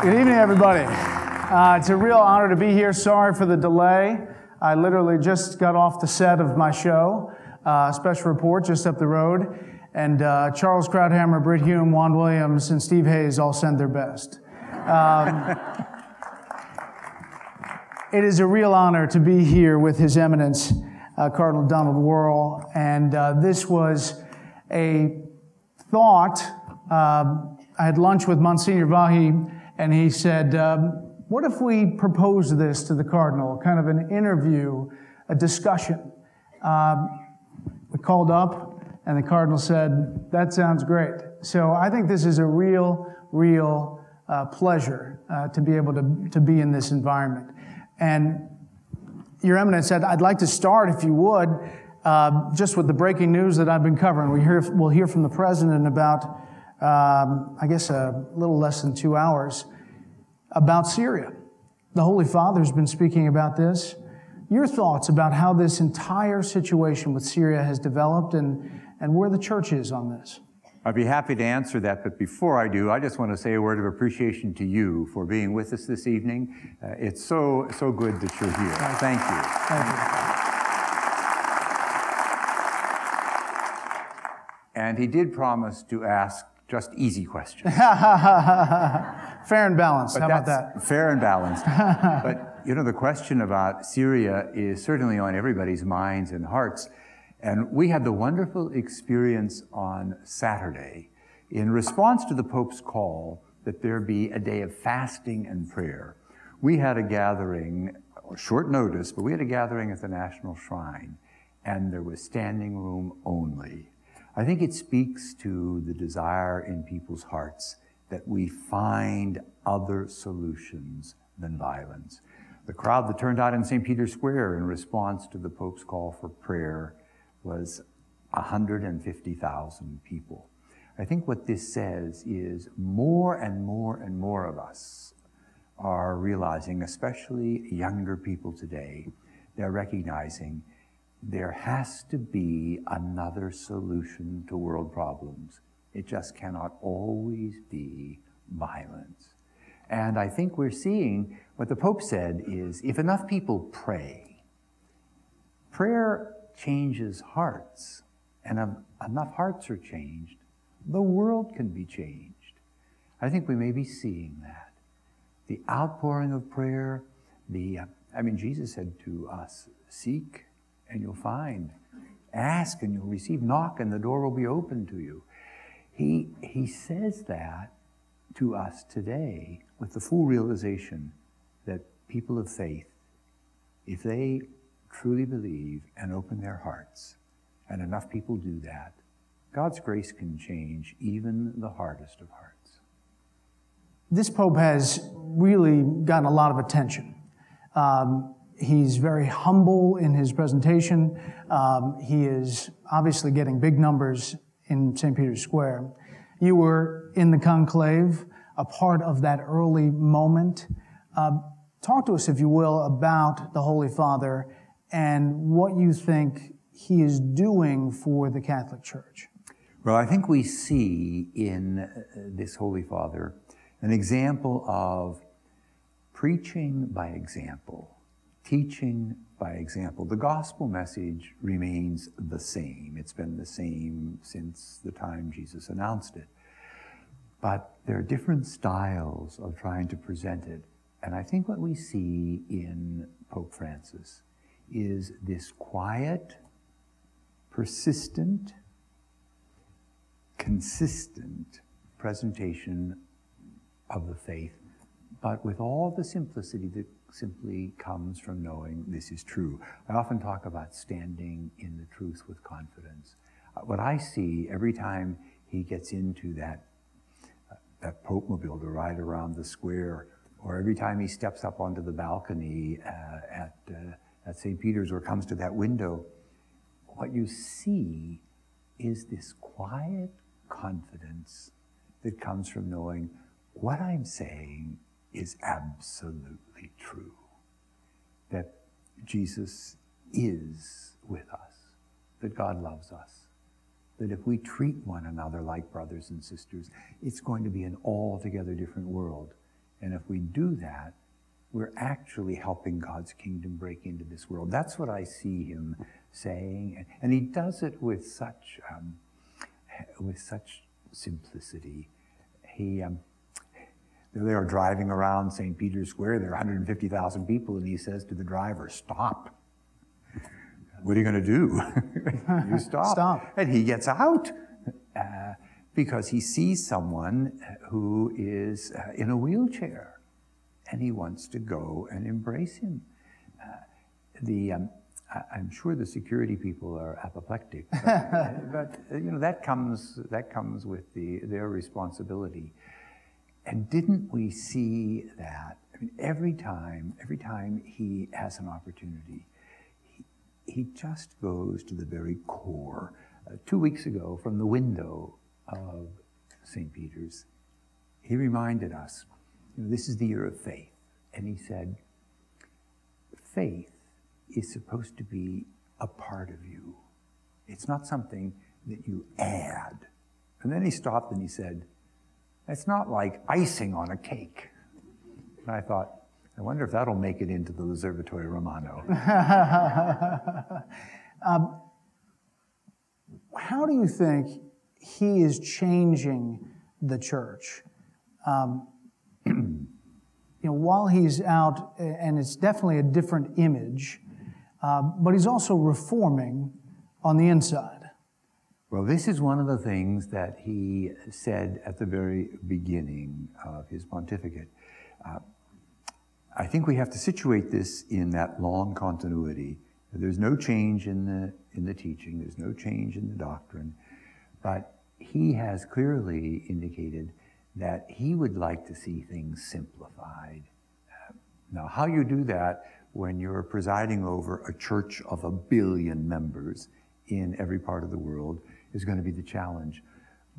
Good evening, everybody. It's a real honor to be here. Sorry for the delay. I literally just got off the set of my show, special report just up the road, and Charles Krauthammer, Britt Hume, Juan Williams, and Steve Hayes all send their best. It is a real honor to be here with His Eminence, Cardinal Donald Wuerl, and this was a thought. I had lunch with Monsignor Vahi, and he said, what if we propose this to the Cardinal, kind of an interview, a discussion? We called up, and the Cardinal said, that sounds great. So I think this is a real pleasure to be able to be in this environment. And Your Eminence said, I'd like to start, if you would, just with the breaking news that I've been covering. We'll hear from the President in about, I guess, a little less than 2 hours, about Syria. The Holy Father's been speaking about this. Your thoughts about how this entire situation with Syria has developed and where the Church is on this? I'd be happy to answer that, but before I do, I just want to say a word of appreciation to you for being with us this evening. It's so good that you're here. Thank you. Thank you. And he did promise to ask just easy questions. Fair and balanced. How about that? Fair and balanced. But, you know, the question about Syria is certainly on everybody's minds and hearts. And we had the wonderful experience on Saturday in response to the Pope's call that there be a day of fasting and prayer. We had a gathering, short notice, but we had a gathering at the National Shrine, and there was standing room only. I think it speaks to the desire in people's hearts that we find other solutions than violence. The crowd that turned out in St. Peter's Square in response to the Pope's call for prayer was 150,000 people. I think what this says is more and more of us are realizing, especially younger people today, they're recognizing there has to be another solution to world problems. It just cannot always be violence. And I think we're seeing what the Pope said is, if enough people pray, prayer changes hearts, and if enough hearts are changed, the world can be changed. I think we may be seeing that. The outpouring of prayer, Jesus said to us, seek and you'll find, ask and you'll receive, knock and the door will be open to you. He says that to us today with the full realization that people of faith, if they truly believe and open their hearts, and enough people do that, God's grace can change even the hardest of hearts. This Pope has really gotten a lot of attention. He's very humble in his presentation. He is obviously getting big numbers in St. Peter's Square. You were in the conclave, a part of that early moment. Talk to us, if you will, about the Holy Father and what you think he is doing for the Catholic Church. Well, I think we see in this Holy Father an example of preaching by example, teaching by example. The gospel message remains the same. It's been the same since the time Jesus announced it. But there are different styles of trying to present it. And I think what we see in Pope Francis is this quiet, persistent, consistent presentation of the faith, but with all the simplicity that simply comes from knowing this is true. I often talk about standing in the truth with confidence. What I see every time he gets into that Pope-mobile to ride around the square, or every time he steps up onto the balcony at St. Peter's or comes to that window, what you see is this quiet confidence that comes from knowing what I'm saying is absolutely true. That Jesus is with us, that God loves us, that if we treat one another like brothers and sisters, it's going to be an altogether different world. And if we do that, we're actually helping God's kingdom break into this world. That's what I see him saying. And he does it with such simplicity. They are driving around St. Peter's Square. There are 150,000 people, and he says to the driver, "Stop. What are you going to do?" "You stop." Stop. And he gets out because he sees someone who is in a wheelchair, and he wants to go and embrace him. I'm sure the security people are apoplectic, but that comes with their responsibility. And didn't we see that? I mean, every time he has an opportunity, he just goes to the very core. 2 weeks ago, from the window of St. Peter's, he reminded us, this is the year of faith. And he said, faith is supposed to be a part of you. It's not something that you add. And then he stopped and he said, it's not like icing on a cake. And I thought, I wonder if that'll make it into the L'Osservatore Romano. How do you think he is changing the church? While he's out, and it's definitely a different image, but he's also reforming on the inside. Well, this is one of the things that he said at the very beginning of his pontificate. I think we have to situate this in that long continuity. There's no change in the teaching, there's no change in the doctrine, but he has clearly indicated that he would like to see things simplified. Now, how you do that when you're presiding over a church of 1 billion members in every part of the world is going to be the challenge.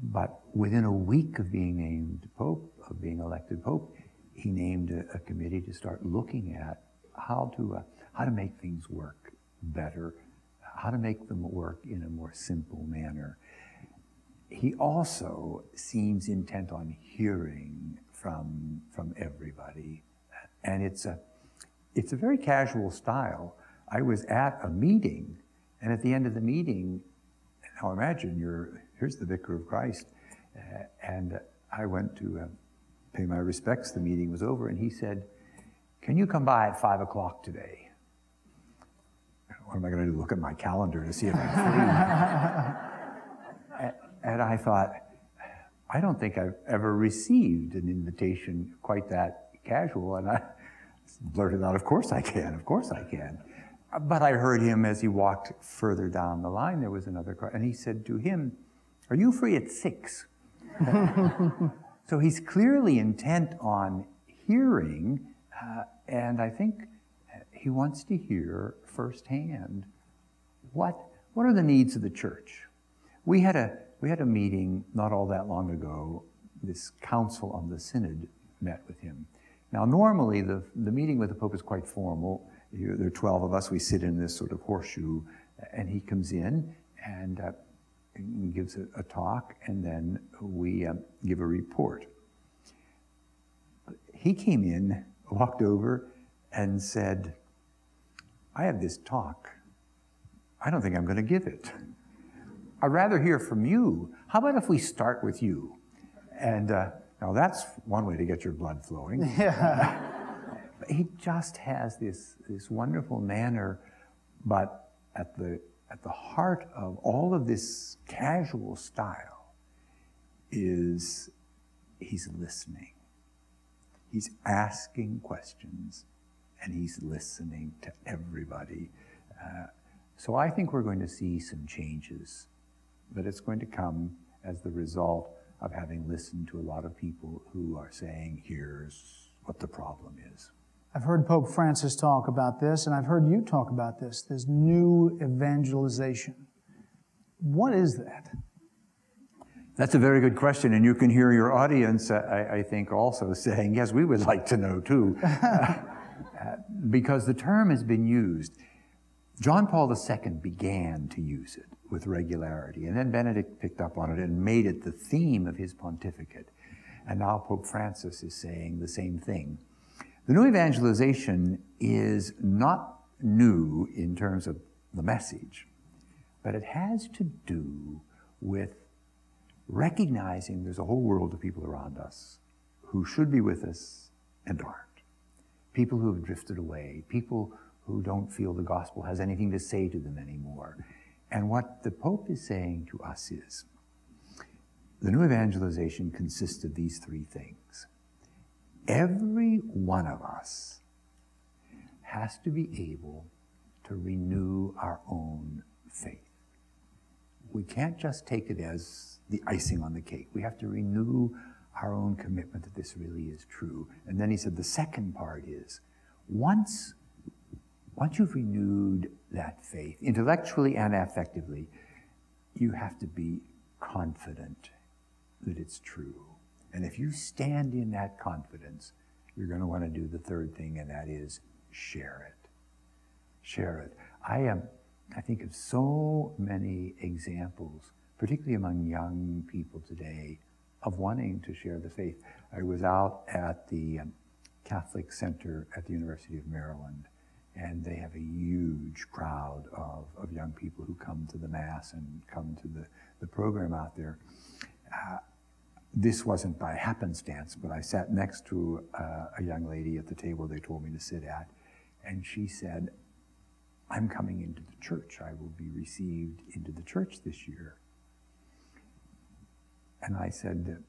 But within a week of being named Pope, of being elected Pope, he named a committee to start looking at how to make things work better, how to make them work in a more simple manner. He also seems intent on hearing from everybody, and it's a very casual style. I was at a meeting, and at the end of the meeting, now imagine here's the Vicar of Christ, and I went to pay my respects. The meeting was over, and he said, "Can you come by at 5 o'clock today?" What am I going to do? Look at my calendar to see if I'm free? And I thought, I don't think I've ever received an invitation quite that casual. And I blurted out, of course I can. But I heard him as he walked further down the line. There was another car. And he said to him, "Are you free at 6? So he's clearly intent on hearing. And I think he wants to hear firsthand what are the needs of the church. We had a meeting not all that long ago. This council on the synod met with him. Now, normally the meeting with the Pope is quite formal. There are 12 of us. We sit in this sort of horseshoe, and he comes in and gives a talk, and then we give a report. He came in, walked over, and said, "I have this talk. I don't think I'm going to give it. I'd rather hear from you. How about if we start with you?" And now that's one way to get your blood flowing. Yeah. He just has this wonderful manner, but at the heart of all of this casual style is he's listening. He's asking questions, and he's listening to everybody. So I think we're going to see some changes, but it's going to come as the result of having listened to a lot of people who are saying, here's what the problem is. I've heard Pope Francis talk about this, and I've heard you talk about this new evangelization. What is that? That's a very good question, and you can hear your audience, I think, also saying, yes, we would like to know too, because the term has been used. John Paul II began to use it with regularity, and then Benedict picked up on it and made it the theme of his pontificate. And now Pope Francis is saying the same thing. The new evangelization is not new in terms of the message, but it has to do with recognizing there's a whole world of people around us who should be with us and aren't. People who have drifted away, people who don't feel the gospel has anything to say to them anymore. And what the Pope is saying to us is, the new evangelization consists of these three things. Every one of us has to be able to renew our own faith. We can't just take it as the icing on the cake. We have to renew our own commitment that this really is true. And then he said the second part is, once you've renewed that faith, intellectually and affectively, you have to be confident that it's true. And if you stand in that confidence, you're going to want to do the third thing, and that is share it. Share it. I think of so many examples, particularly among young people today, of wanting to share the faith. I was out at the Catholic Center at the University of Maryland, and they have a huge crowd of young people who come to the Mass and come to the program out there. This wasn't by happenstance, but I sat next to a young lady at the table they told me to sit at, and she said, I'm coming into the church. I will be received into the church this year. And I said,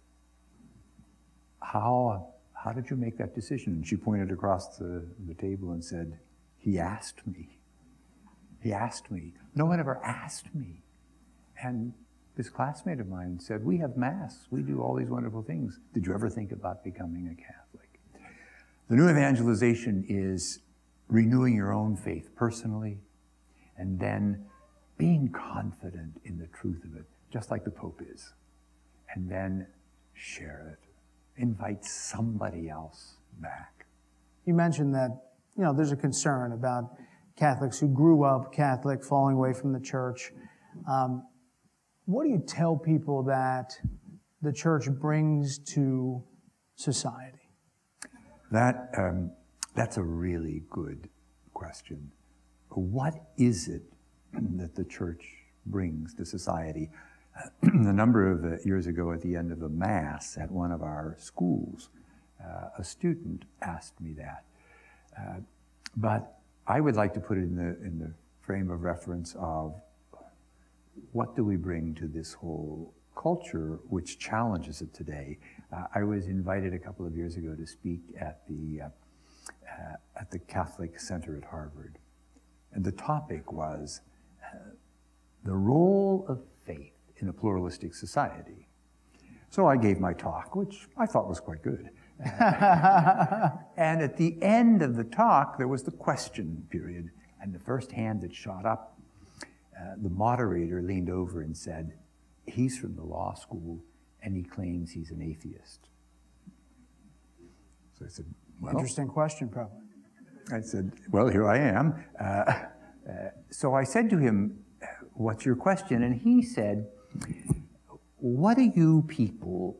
how did you make that decision? And she pointed across the table and said, he asked me. He asked me. No one ever asked me. And this classmate of mine said, we have Mass. We do all these wonderful things. Did you ever think about becoming a Catholic? The new evangelization is renewing your own faith personally, and then being confident in the truth of it, just like the Pope is. And then share it. Invite somebody else back. You mentioned that, there's a concern about Catholics who grew up Catholic falling away from the church. What do you tell people that the church brings to society? That's a really good question. What is it that the church brings to society? A number of years ago, at the end of a Mass at one of our schools, a student asked me that. But I would like to put it in the frame of reference of what do we bring to this whole culture which challenges it today. I was invited a couple of years ago to speak at the Catholic Center at Harvard. And the topic was the role of faith in a pluralistic society. So I gave my talk, which I thought was quite good. And at the end of the talk, there was the question period. And the first hand that shot up, the moderator leaned over and said, he's from the law school, and he claims he's an atheist. So I said, well, interesting question, probably. I said, well, here I am. So I said to him, what's your question? And he said, what do you people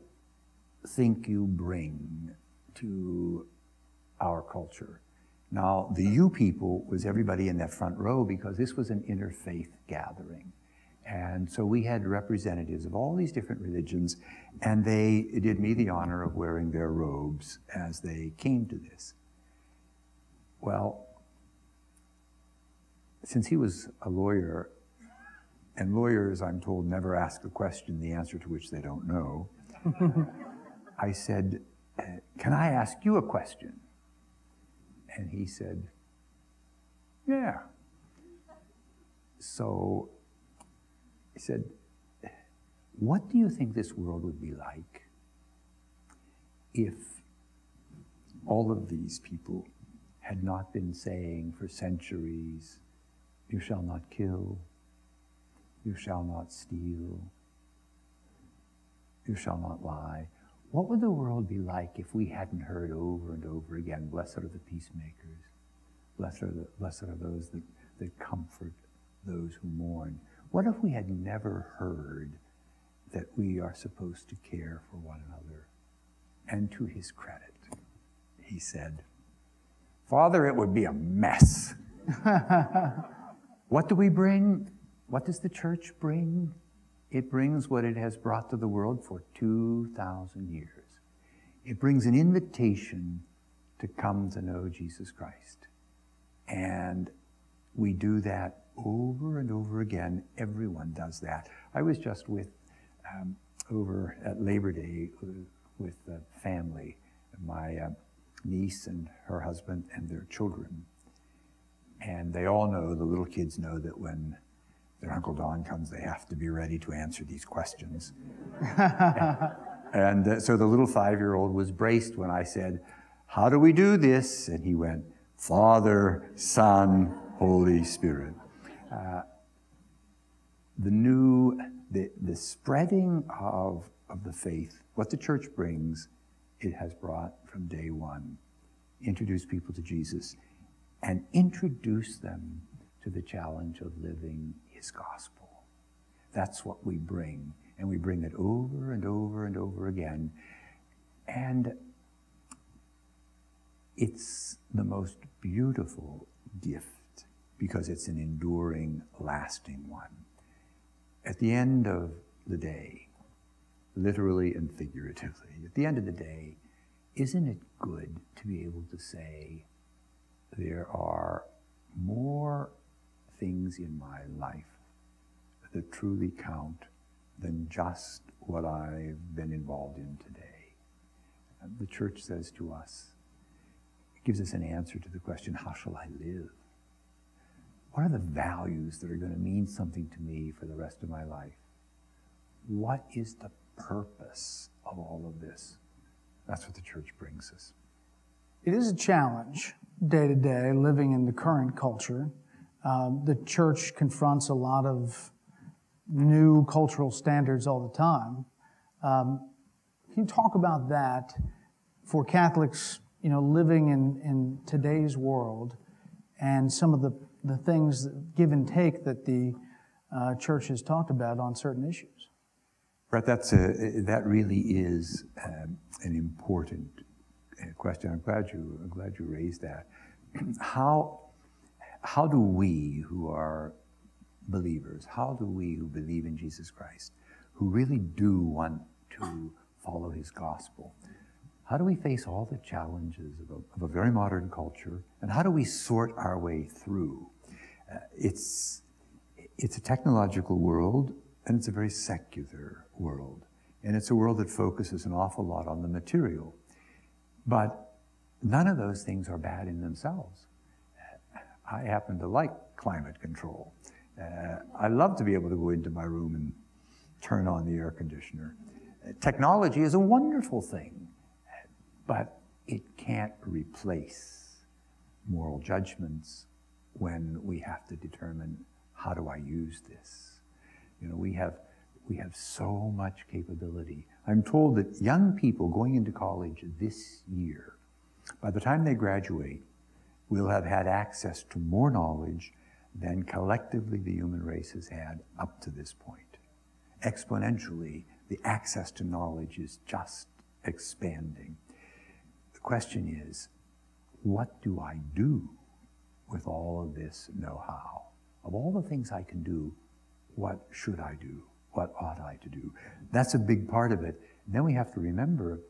think you bring to our culture? Now, the you people was everybody in that front row because this was an interfaith gathering. And so we had representatives of all these different religions, and they did me the honor of wearing their robes as they came to this. Well, since he was a lawyer, and lawyers, I'm told, never ask a question, the answer to which they don't know, I said, can I ask you a question? And he said, yeah. So he said, what do you think this world would be like if all of these people had not been saying for centuries, you shall not kill, you shall not steal, you shall not lie? What would the world be like if we hadn't heard over and over again, blessed are the peacemakers, blessed are those that comfort those who mourn? What if we had never heard that we are supposed to care for one another? And to his credit, he said, "Father, it would be a mess." What do we bring? What does the church bring? It brings what it has brought to the world for 2,000 years. It brings an invitation to come to know Jesus Christ. And we do that over and over again. Everyone does that. I was just over at Labor Day with the family, my niece and her husband and their children. And they all know, the little kids know, that when their Uncle Don comes, they have to be ready to answer these questions. And so the little 5-year-old was braced when I said, "How do we do this?" And he went, "Father, Son, Holy Spirit." The spreading of the faith, what the church brings, it has brought from day one. Introduce people to Jesus and introduce them to the challenge of living his gospel. That's what we bring, and we bring it over and over and over again. And it's the most beautiful gift because it's an enduring, lasting one. At the end of the day, literally and figuratively, at the end of the day, isn't it good to be able to say, there are more things in my life that truly count than just what I've been involved in today? The church says to us, it gives us an answer to the question, how shall I live? What are the values that are going to mean something to me for the rest of my life? What is the purpose of all of this? That's what the church brings us. It is a challenge day to day, living in the current culture. The church confronts a lot of new cultural standards all the time. Can you talk about that for Catholics, living in today's world, and some of the things, that give and take, that the church has talked about on certain issues? Bret, that really is an important question. I'm glad you raised that. How do we who are believers, how do we who believe in Jesus Christ, who really do want to follow his gospel, how do we face all the challenges of a very modern culture, and how do we sort our way through? It's a technological world, and it's a very secular world. And it's a world that focuses an awful lot on the material. But none of those things are bad in themselves. I happen to like climate control. I love to be able to go into my room and turn on the air conditioner. Technology is a wonderful thing, but it can't replace moral judgments when we have to determine, how do I use this? We have so much capability. I'm told that young people going into college this year, by the time they graduate, will have had access to more knowledge than collectively the human race has had up to this point. Exponentially, the access to knowledge is just expanding. The question is, what do I do with all of this know-how? Of all the things I can do, what should I do? What ought I to do? That's a big part of it. And then we have to remember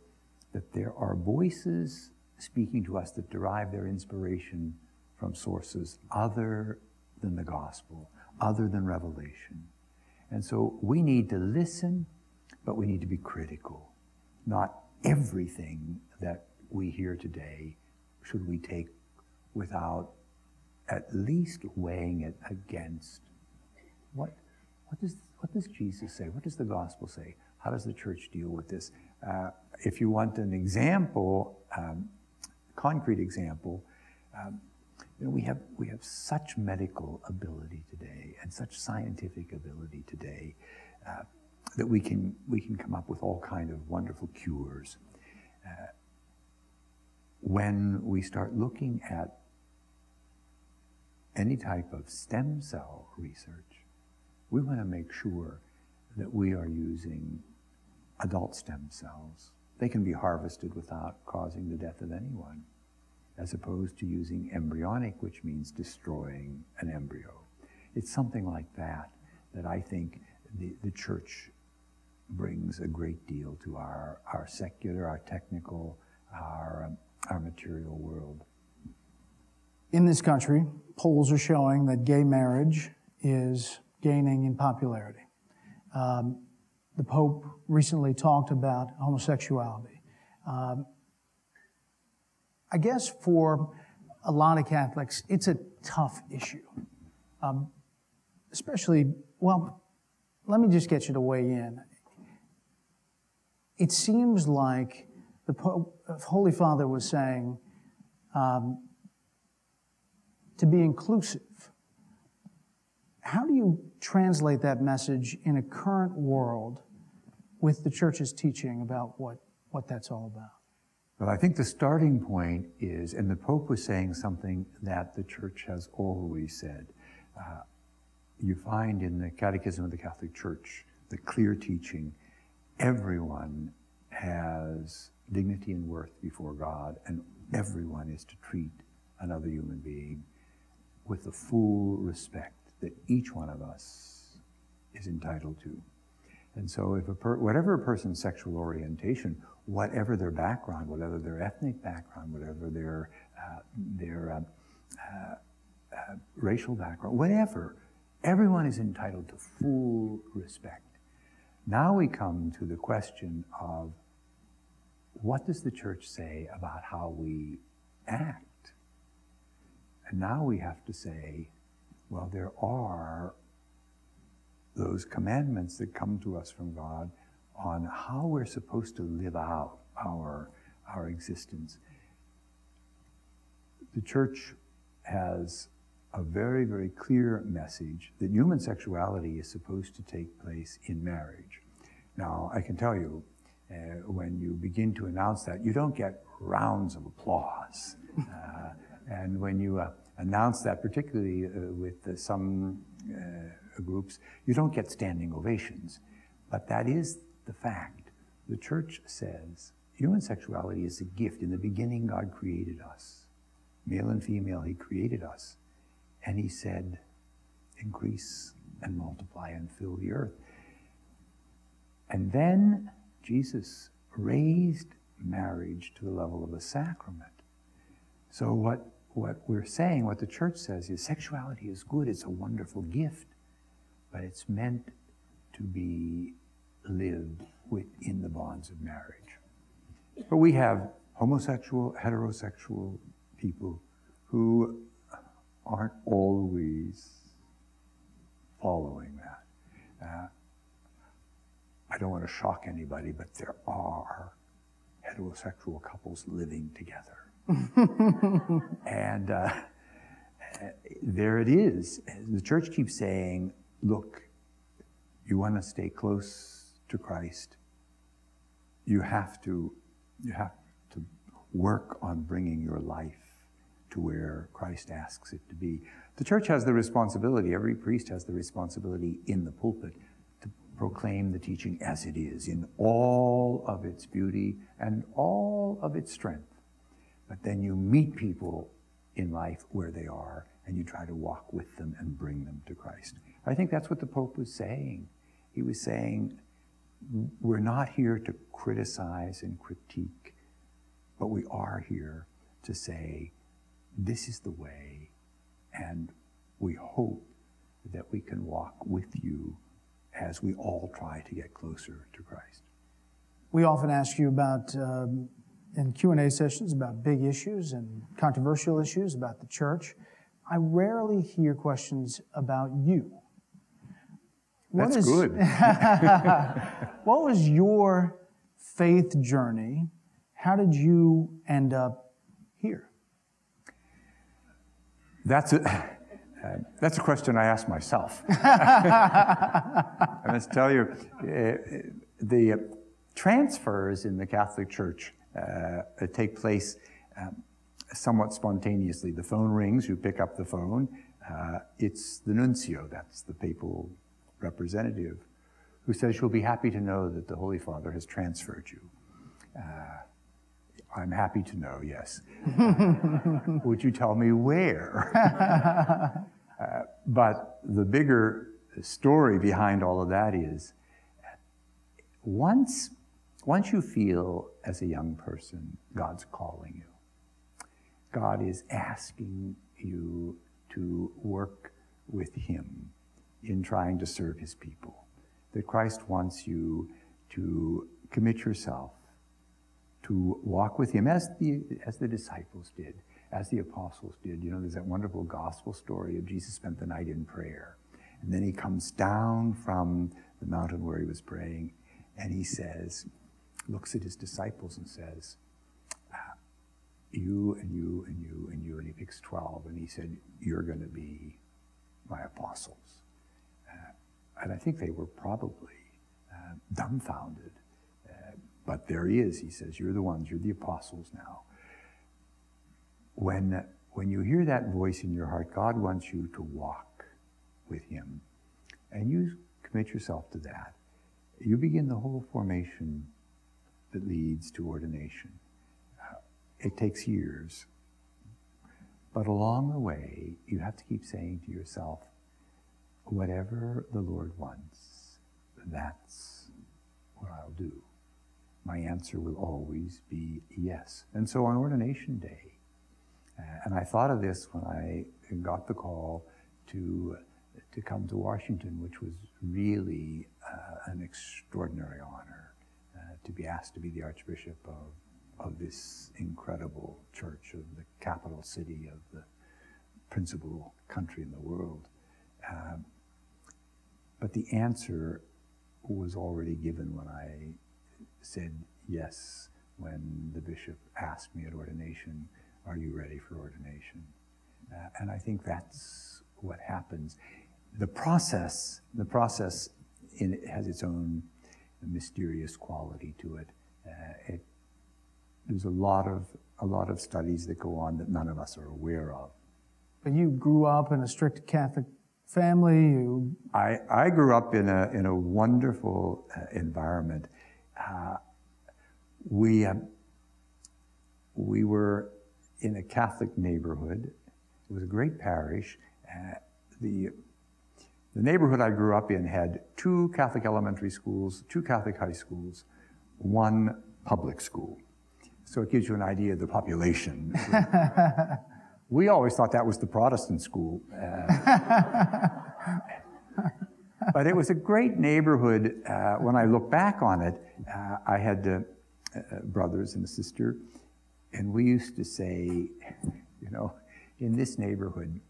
that there are voices speaking to us that derive their inspiration from sources other than the gospel, other than revelation. And so we need to listen, but we need to be critical. Not everything that we hear today should we take without at least weighing it against what does Jesus say? What does the gospel say? How does the church deal with this? If you want an example, concrete example, we have such medical ability today and such scientific ability today that we can come up with all kind of wonderful cures. When we start looking at any type of stem cell research, we want to make sure that we are using adult stem cells, they can be harvested without causing the death of anyone, as opposed to using embryonic, which means destroying an embryo. It's something like that that I think the Church brings a great deal to our secular, our technical, our material world. In this country, polls are showing that gay marriage is gaining in popularity. The Pope recently talked about homosexuality. I guess for a lot of Catholics, it's a tough issue. Especially, well, let me just get you to weigh in. It seems like the Holy Father was saying to be inclusive. How do you translate that message in a current world with the Church's teaching about what that's all about? Well, I think the starting point is, and the Pope was saying something that the Church has always said. You find in the Catechism of the Catholic Church the clear teaching, everyone has dignity and worth before God, and everyone is to treat another human being with the full respect that each one of us is entitled to. And so if whatever a person's sexual orientation, whatever their background, whatever their ethnic background, whatever their racial background, whatever, everyone is entitled to full respect. Now we come to the question of what does the Church say about how we act? And now we have to say, well, there are those commandments that come to us from God on how we're supposed to live out our existence. The Church has a very, very clear message that human sexuality is supposed to take place in marriage. Now, I can tell you, when you begin to announce that, you don't get rounds of applause. And when you announce that, particularly with some groups, you don't get standing ovations. But that is the fact. The Church says human sexuality is a gift. In the beginning, God created us. Male and female, He created us. And He said, increase and multiply and fill the earth. And then Jesus raised marriage to the level of a sacrament. So what we're saying, what the Church says is sexuality is good, it's a wonderful gift, but it's meant to be lived within the bonds of marriage. But we have homosexual, heterosexual people who aren't always following that. I don't want to shock anybody, but there are heterosexual couples living together. And there it is. The Church keeps saying, look, you want to stay close to Christ, you have to work on bringing your life to where Christ asks it to be. The Church has the responsibility, every priest has the responsibility in the pulpit to proclaim the teaching as it is, in all of its beauty and all of its strength. But then you meet people in life where they are, and you try to walk with them and bring them to Christ. I think that's what the Pope was saying. He was saying, we're not here to criticize and critique, but we are here to say, this is the way, and we hope that we can walk with you as we all try to get closer to Christ. We often ask you about, in Q&A sessions, about big issues and controversial issues about the Church. I rarely hear questions about you. That's good. What was your faith journey? How did you end up here? That's a question I ask myself. I must tell you, the transfers in the Catholic Church take place somewhat spontaneously. The phone rings, you pick up the phone. It's the nuncio, that's the papal representative, who says you'll be happy to know that the Holy Father has transferred you. I'm happy to know, yes. Would you tell me where? But the bigger story behind all of that is, once you feel as a young person God's calling you, God is asking you to work with Him in trying to serve His people, that Christ wants you to commit yourself to walk with Him as the disciples did, as the apostles did. You know, there's that wonderful gospel story of Jesus spent the night in prayer. And then He comes down from the mountain where He was praying, and He says, looks at His disciples and says, you and you and you and you, and He picks 12, and He said, you're going to be my apostles. And I think they were probably dumbfounded. But there He is. He says, you're the ones, you're the apostles now. When you hear that voice in your heart, God wants you to walk with Him, and you commit yourself to that, you begin the whole formation that leads to ordination. It takes years. But along the way, you have to keep saying to yourself, whatever the Lord wants, that's what I'll do. My answer will always be yes. And so on ordination day, and I thought of this when I got the call to come to Washington, which was really an extraordinary honor to be asked to be the Archbishop of this incredible church of the capital city of the principal country in the world. But the answer was already given when I said yes, when the bishop asked me at ordination, are you ready for ordination? And I think that's what happens. The process has its own mysterious quality to it. There's a lot of studies that go on that none of us are aware of. But you grew up in a strict Catholic family. I grew up in a wonderful environment. We were in a Catholic neighborhood. It was a great parish. The neighborhood I grew up in had 2 Catholic elementary schools, 2 Catholic high schools, 1 public school. So it gives you an idea of the population. We always thought that was the Protestant school. But it was a great neighborhood. When I look back on it, I had brothers and a sister, and we used to say, you know, in this neighborhood,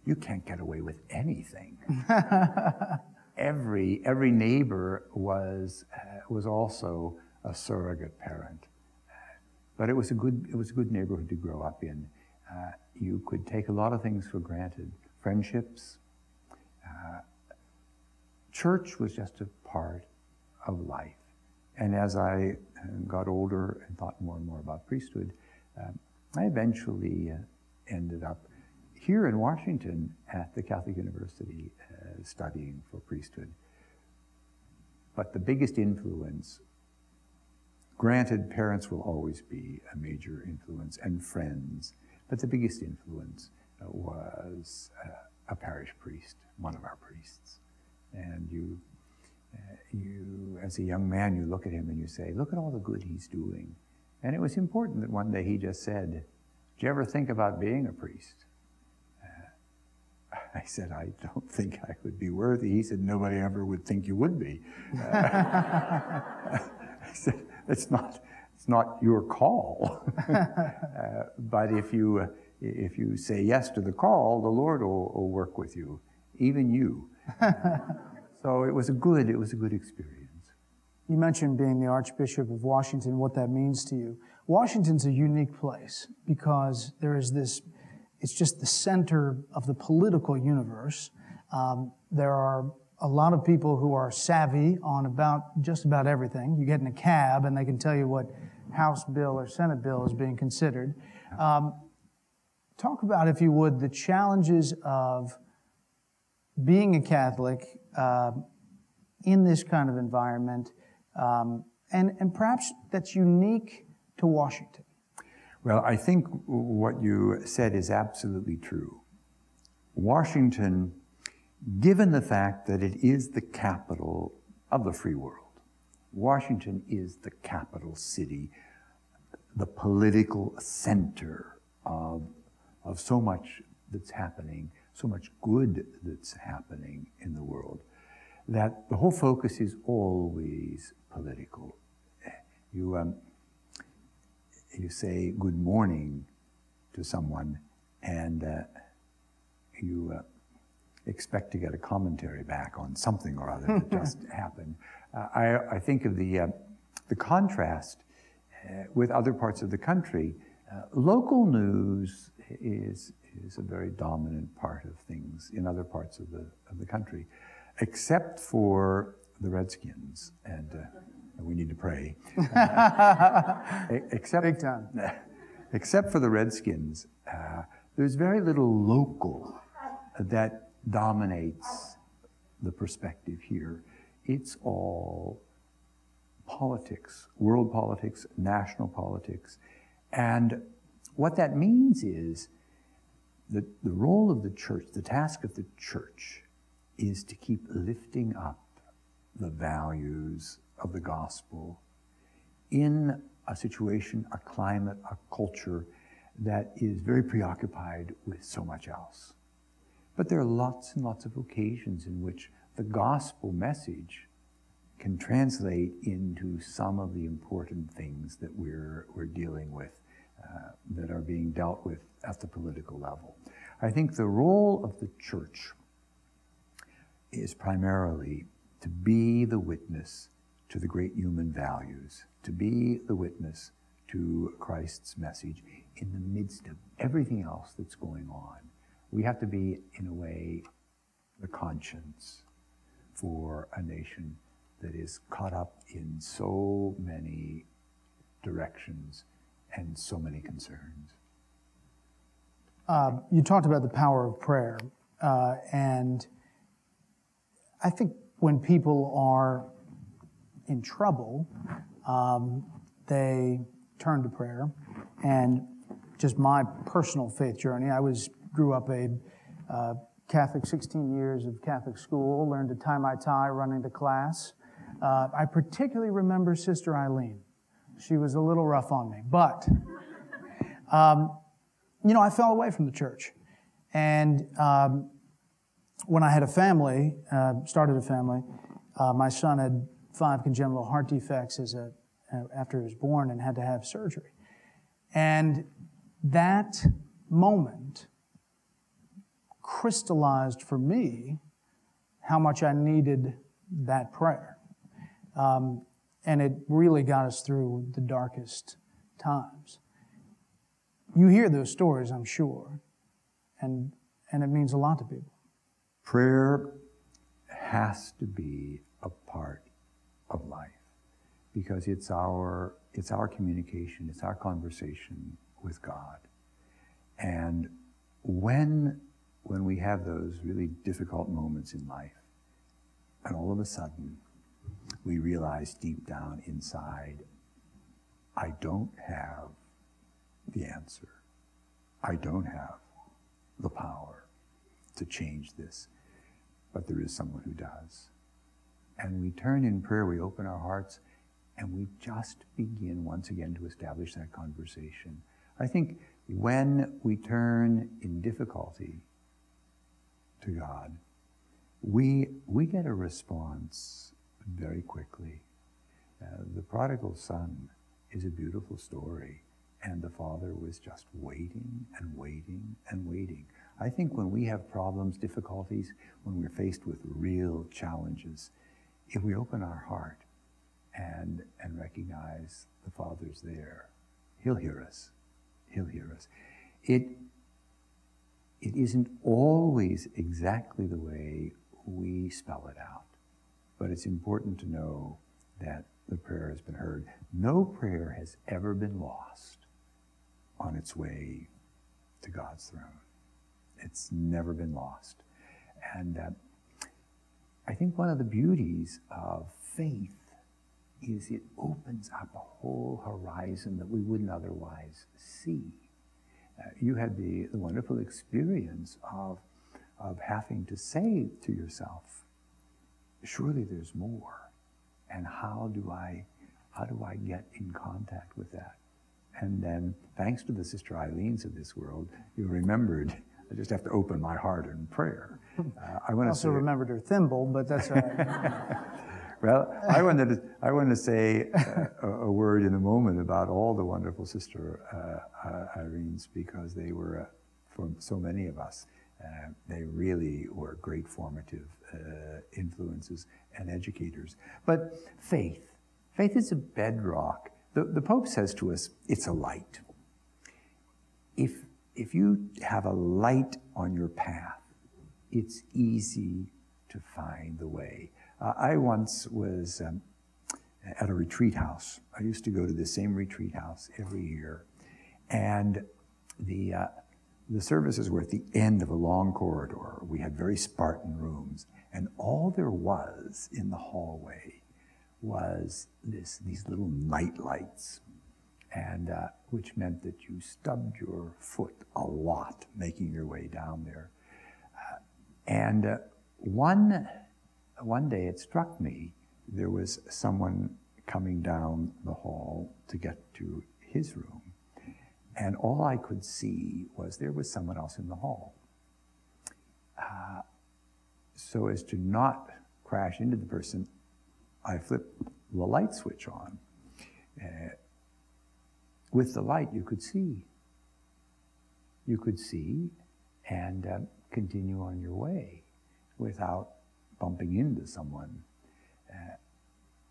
you can't get away with anything. Every neighbor was also a surrogate parent, but it was a good neighborhood to grow up in. You could take a lot of things for granted, friendships. Church was just a part of life. And as I got older and thought more and more about priesthood, I eventually ended up here in Washington at the Catholic University studying for priesthood. But the biggest influence, granted, parents will always be a major influence, and friends, but the biggest influence was a parish priest, one of our priests. And you, as a young man, you look at him and you say, look at all the good he's doing. And it was important that one day he just said, did you ever think about being a priest? I said, I don't think I would be worthy. He said, nobody ever would think you would be. I said, it's not your call. But if you say yes to the call, the Lord will work with you, even you. So it was a good experience. You mentioned being the Archbishop of Washington, what that means to you. Washington's a unique place because there is this, it's just the center of the political universe. There are a lot of people who are savvy on just about everything. You get in a cab and they can tell you what House bill or Senate bill is being considered. Talk about, if you would, the challenges of being a Catholic in this kind of environment, and perhaps that's unique to Washington? Well, I think what you said is absolutely true. Washington, given the fact that it is the capital of the free world, Washington is the capital city, the political center of so much that's happening, so much good that's happening in the world, that the whole focus is always political. You say good morning to someone, and you expect to get a commentary back on something or other that just happened. I think of the contrast with other parts of the country. Local news is a very dominant part of things in other parts of the country, except for the Redskins, and we need to pray. Big time. Except for the Redskins, there's very little local that dominates the perspective here. It's all politics, world politics, national politics. And what that means is that the role of the church, the task of the church, is to keep lifting up the values of the gospel in a situation, a climate, a culture that is very preoccupied with so much else. But there are lots and lots of occasions in which the gospel message can translate into some of the important things that we're dealing with, that are being dealt with at the political level. I think the role of the church is primarily to be the witness to the great human values, to be the witness to Christ's message in the midst of everything else that's going on. We have to be, in a way, the conscience for a nation that is caught up in so many directions and so many concerns. You talked about the power of prayer, and I think when people are in trouble, they turn to prayer. And just my personal faith journey, I grew up a Catholic, 16 years of Catholic school, learned to tie my tie running to class. I particularly remember Sister Eileen. She was a little rough on me, but I fell away from the church. And when I had a family, started a family, my son had 5 congenital heart defects after he was born and had to have surgery. And that moment crystallized for me how much I needed that prayer. And it really got us through the darkest times. You hear those stories, I'm sure, and it means a lot to people. Prayer has to be a part of life because it's our communication, it's our conversation with God. And when we have those really difficult moments in life, and all of a sudden we realize deep down inside, I don't have the answer. I don't have the power to change this, but there is someone who does. And we turn in prayer, we open our hearts, and we just begin once again to establish that conversation. I think when we turn in difficulty to God, we get a response very quickly. The prodigal son is a beautiful story, and the father was just waiting and waiting and waiting. I think when we have problems, difficulties, when we're faced with real challenges, if we open our heart and recognize the Father's there, He'll hear us. He'll hear us. It isn't always exactly the way we spell it out, but it's important to know that the prayer has been heard. No prayer has ever been lost on its way to God's throne. It's never been lost. And I think one of the beauties of faith is it opens up a whole horizon that we wouldn't otherwise see. You had the wonderful experience of having to say to yourself, surely there's more. And how do I get in contact with that? And then, thanks to the Sister Eileens of this world, you remembered, I just have to open my heart in prayer. I also remembered her thimble, but that's all right. Well, I want to say a word in a moment about all the wonderful Sister Eileens, because they were, for so many of us, they really were great formative influences and educators. But faith is a bedrock. The Pope says to us, it's a light. If you have a light on your path, it's easy to find the way. I once was at a retreat house. I used to go to the same retreat house every year. And the services were at the end of a long corridor. We had very Spartan rooms. And all there was in the hallway was these little night lights, and which meant that you stubbed your foot a lot making your way down there. And one day it struck me, there was someone coming down the hall to get to his room, and all I could see was there was someone else in the hall. So as to not crash into the person, I flipped the light switch on. With the light, you could see. You could see and continue on your way without bumping into someone.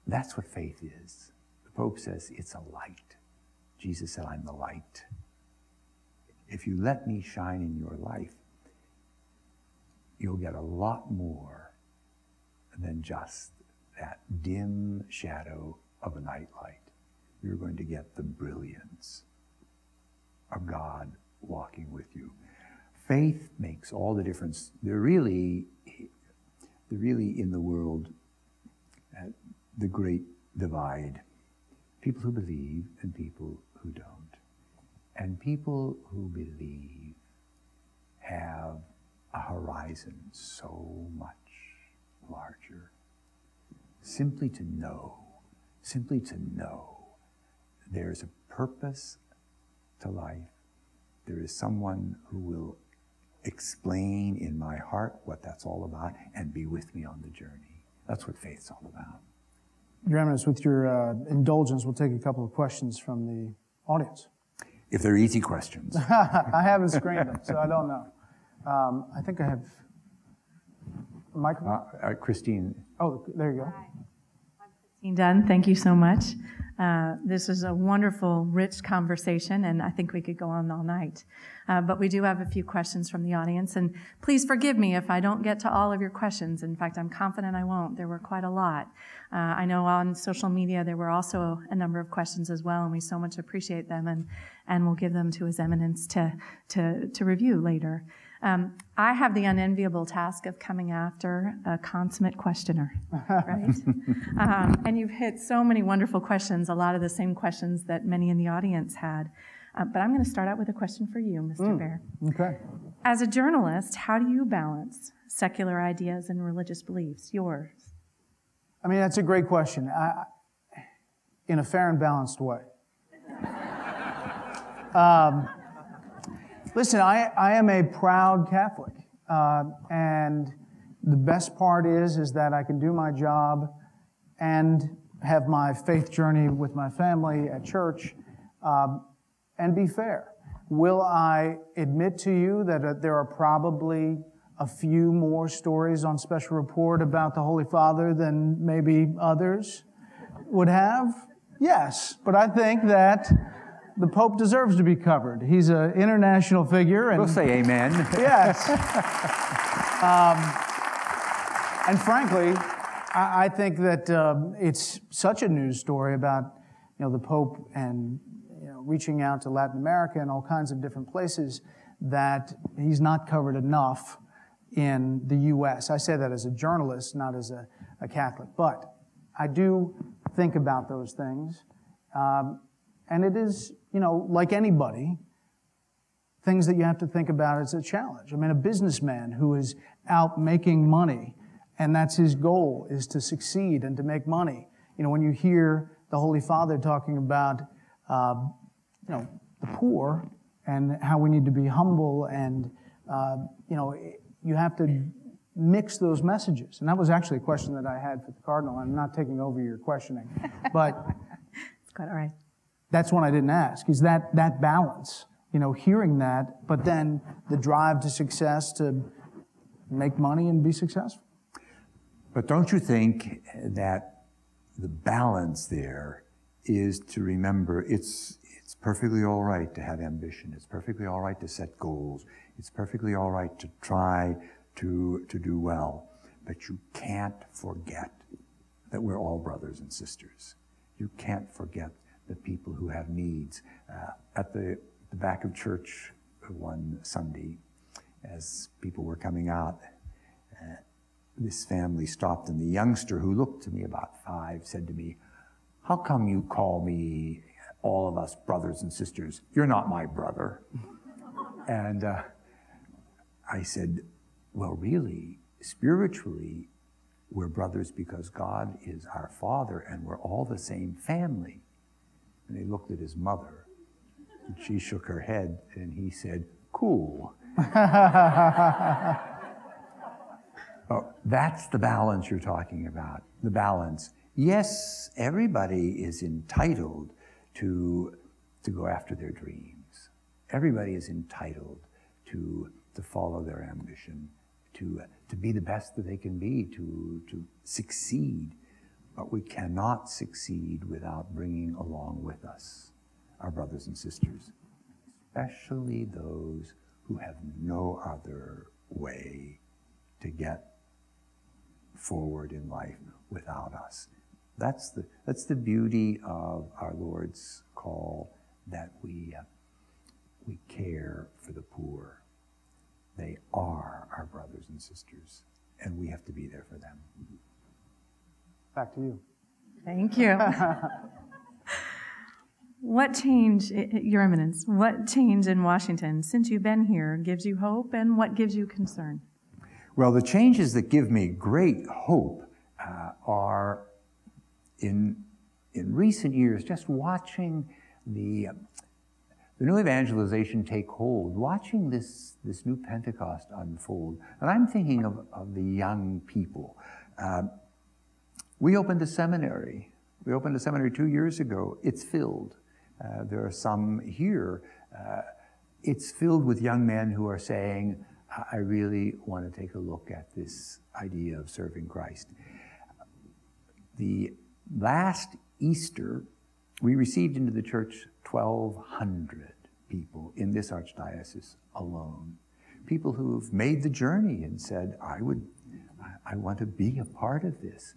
That's what faith is. The Pope says it's a light. Jesus said, I'm the light. If you let me shine in your life, you'll get a lot more than just that dim shadow of a nightlight. You're going to get the brilliance of God walking with you. Faith makes all the difference. They're really in the world, the great divide. People who believe and people who don't. And people who believe have a horizon so much larger. Simply to know there's a purpose to life. There is someone who will explain in my heart what that's all about and be with me on the journey. That's what faith's all about. Your Eminence, with your indulgence, we'll take a couple of questions from the audience. If they're easy questions. I haven't screened them, so I don't know. I think I have a microphone. Christine. Oh, there you go. Hi. I'm Christine Dunn. Thank you so much. This is a wonderful, rich conversation, and I think we could go on all night. But we do have a few questions from the audience, and please forgive me if I don't get to all of your questions. In fact, I'm confident I won't. There were quite a lot. I know on social media there were also a number of questions as well, and we so much appreciate them, and we'll give them to His Eminence to review later. I have the unenviable task of coming after a consummate questioner, right? And you've hit so many wonderful questions, a lot of the same questions that many in the audience had. But I'm going to start out with a question for you, Mr. Baier. Okay. As a journalist, how do you balance secular ideas and religious beliefs? Yours. I mean, that's a great question. In a fair and balanced way. Listen, I am a proud Catholic, and the best part is that I can do my job and have my faith journey with my family at church, and be fair. Will I admit to you that there are probably a few more stories on Special Report about the Holy Father than maybe others would have? Yes, but I think that the Pope deserves to be covered. He's an international figure. And we'll say amen. Yes. And frankly, I think that it's such a news story about the Pope and reaching out to Latin America and all kinds of different places that he's not covered enough in the U.S. I say that as a journalist, not as a Catholic. But I do think about those things. And it is, like anybody, things that you have to think about as a challenge. I mean, a businessman who is out making money, and that's his goal, is to succeed and to make money. When you hear the Holy Father talking about, the poor and how we need to be humble, and, you have to mix those messages. And that was actually a question that I had for the Cardinal. I'm not taking over your questioning, but it's quite all right. That's one I didn't ask, is that balance, hearing that, but then the drive to success, to make money and be successful. But don't you think that the balance there is to remember it's perfectly all right to have ambition. It's perfectly all right to set goals. It's perfectly all right to try to do well. But you can't forget that we're all brothers and sisters. You can't forget the people who have needs. At the back of church one Sunday, as people were coming out, this family stopped, and the youngster, who looked to me about 5, said to me, "How come you call me, all of us, brothers and sisters? You're not my brother." And I said, "Well, really, spiritually, we're brothers because God is our Father, and we're all the same family." And he looked at his mother, and she shook her head, and he said, "Cool." Oh, that's the balance you're talking about, the balance. Yes, everybody is entitled to go after their dreams. Everybody is entitled to follow their ambition, to be the best that they can be, to succeed. But we cannot succeed without bringing along with us our brothers and sisters, especially those who have no other way to get forward in life without us. That's the beauty of our Lord's call, that we care for the poor. They are our brothers and sisters, and we have to be there for them. Back to you. Thank you. What change, Your Eminence, what change in Washington since you've been here gives you hope, and what gives you concern? Well, the changes that give me great hope are in recent years, just watching the new evangelization take hold, watching this new Pentecost unfold. And I'm thinking of the young people. We opened a seminary. We opened a seminary 2 years ago. It's filled. There are some here. It's filled with young men who are saying, "I really want to take a look at this idea of serving Christ." The last Easter, we received into the church 1,200 people in this Archdiocese alone. People who've made the journey and said, I want to be a part of this.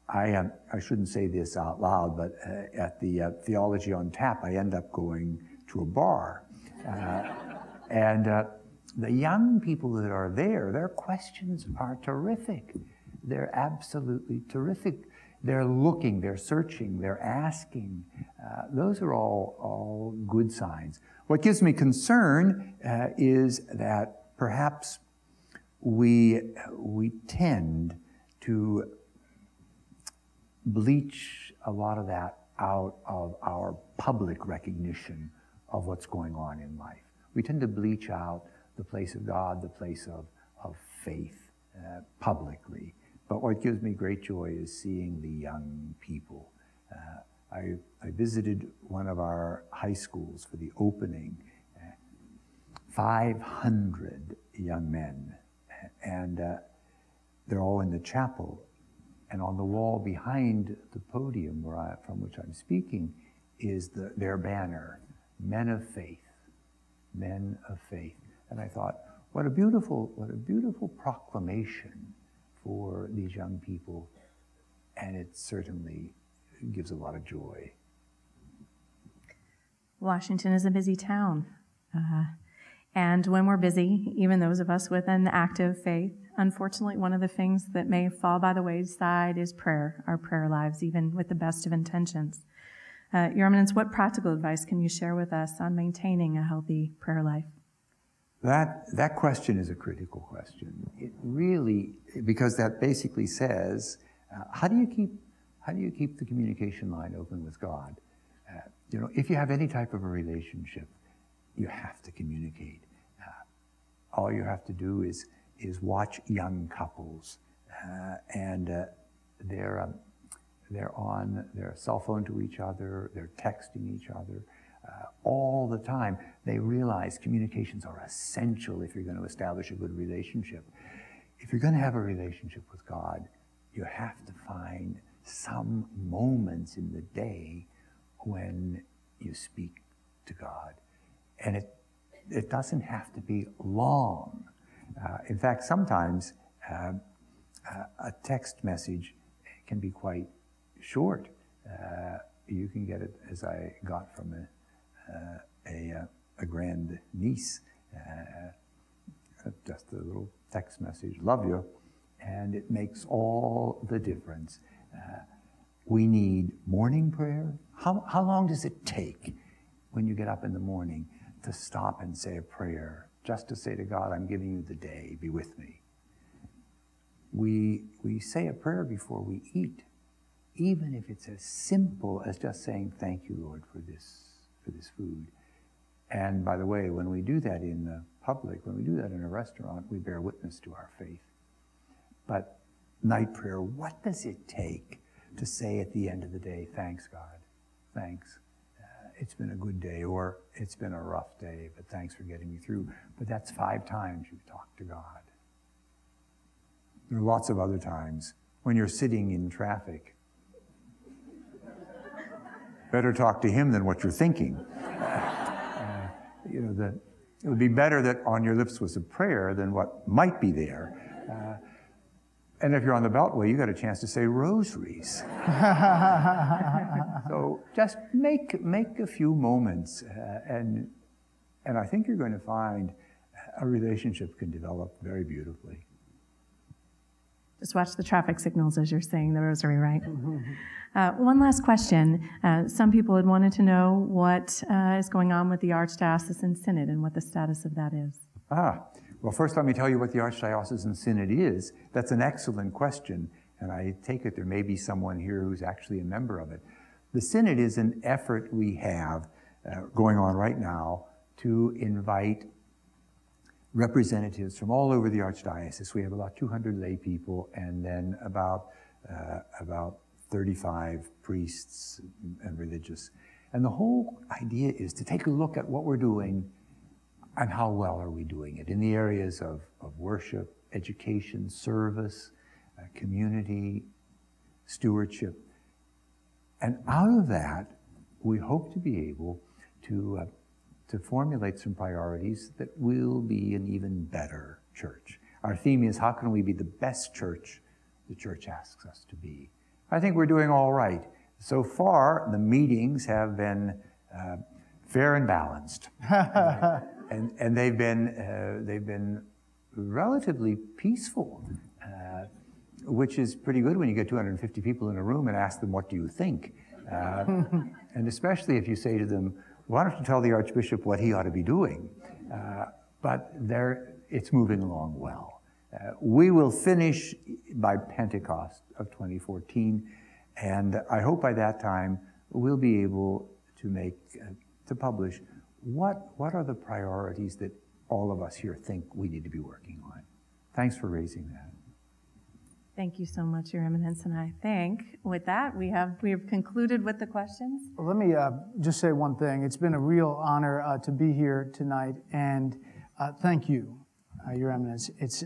I shouldn't say this out loud, but at the Theology on Tap, I end up going to a bar. And the young people that are there, their questions are terrific. They're absolutely terrific. They're looking, they're searching, they're asking. Those are all good signs. What gives me concern is that perhaps we tend to bleach a lot of that out of our public recognition of what's going on in life. We tend to bleach out the place of God, the place of faith publicly. But what gives me great joy is seeing the young people. I visited one of our high schools for the opening. 500 young men, and they're all in the chapel. And on the wall behind the podium from which I'm speaking is their banner, "Men of Faith, Men of Faith." And I thought, what a beautiful proclamation for these young people, and it certainly gives a lot of joy. Washington is a busy town, And when we're busy, even those of us with an active faith, unfortunately, one of the things that may fall by the wayside is prayer, our prayer lives, even with the best of intentions. Your Eminence, what practical advice can you share with us on maintaining a healthy prayer life? That question is a critical question. It really, because that basically says, how do you keep the communication line open with God? If you have any type of a relationship, you have to communicate. All you have to do is watch young couples, and they're on their cell phone to each other, they're texting each other all the time. They realize communications are essential if you're going to establish a good relationship. If you're going to have a relationship with God, you have to find some moments in the day when you speak to God. And it doesn't have to be long. In fact, sometimes a text message can be quite short. You can get it, as I got from a grand niece, just a little text message, love you, and it makes all the difference. We need morning prayer. How long does it take when you get up in the morning to stop and say a prayer, just to say to God, I'm giving you the day, be with me? We say a prayer before we eat, even if it's as simple as just saying, thank you, Lord, for this food. And by the way, when we do that in the public, when we do that in a restaurant, we bear witness to our faith. But night prayer, what does it take to say at the end of the day, thanks, God, thanks. It's been a good day, or it's been a rough day, but thanks for getting me through. But that's 5 times you've talked to God. There are lots of other times when you're sitting in traffic. Better talk to him than what you're thinking. It would be better that on your lips was a prayer than what might be there. And if you're on the Beltway, you got a chance to say rosaries. So just make a few moments, and I think you're going to find a relationship can develop very beautifully. Just watch the traffic signals as you're saying the rosary, right? One last question. Some people had wanted to know what is going on with the Archdiocesan Synod and what the status of that is. Well, first let me tell you what the Archdiocesan Synod is. That's an excellent question, and I take it there may be someone here who's actually a member of it. The Synod is an effort we have going on right now to invite representatives from all over the Archdiocese. We have about 200 lay people, and then about 35 priests and religious. And the whole idea is to take a look at what we're doing and how well are we doing it in the areas of worship, education, service, community, stewardship. And out of that, we hope to be able to formulate some priorities that will be an even better church. Our theme is, how can we be the best church the church asks us to be? I think we're doing all right. So far, the meetings have been fair and balanced. And they've been relatively peaceful, which is pretty good when you get 250 people in a room and ask them, what do you think? And especially if you say to them, why don't you tell the Archbishop what he ought to be doing? But it's moving along well. We will finish by Pentecost of 2014, and I hope by that time we'll be able to publish what are the priorities that all of us here think we need to be working on. Thanks for raising that. Thank you so much, Your Eminence, and I think with that we have concluded with the questions. Well, let me just say one thing. It's been a real honor to be here tonight, and thank you, Your Eminence. It's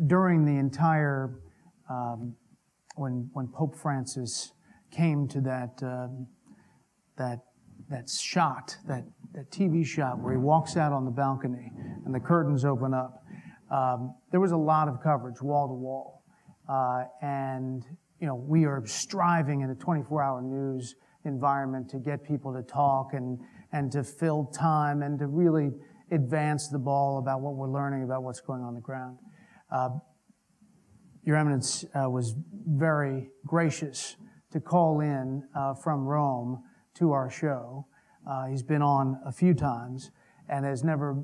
during the entire when Pope Francis came to that shot, that TV shot where he walks out on the balcony and the curtains open up. There was a lot of coverage, wall to wall. And we are striving in the 24-hour news environment to get people to talk and to fill time and to really advance the ball about what we're learning about what's going on the ground. Your Eminence was very gracious to call in from Rome to our show. He's been on a few times and has never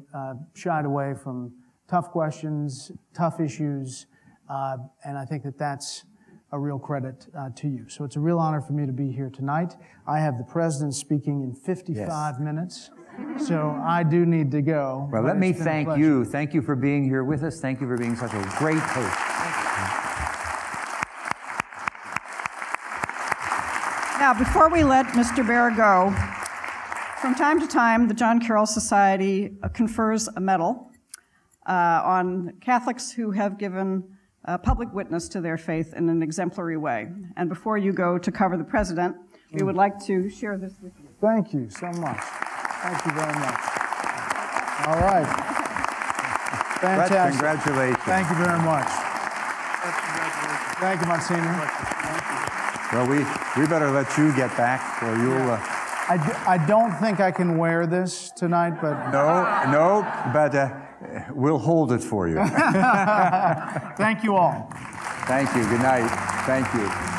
shied away from tough questions, tough issues, and I think that that's a real credit to you. So it's a real honor for me to be here tonight. I have the President speaking in 55 minutes, so I do need to go. Well, let me thank you. Thank you for being here with us. Thank you for being such a great host. Now, before we let Mr. Baier go, from time to time, the John Carroll Society confers a medal on Catholics who have given public witness to their faith in an exemplary way. And before you go to cover the President, we would like to share this with you. Thank you so much. Thank you very much. All right. Fantastic. Congratulations. Thank you very much. Thank you, Monsignor. Well, we better let you get back, or you'll... I don't think I can wear this tonight, but... No, but we'll hold it for you. Thank you all. Thank you. Good night. Thank you.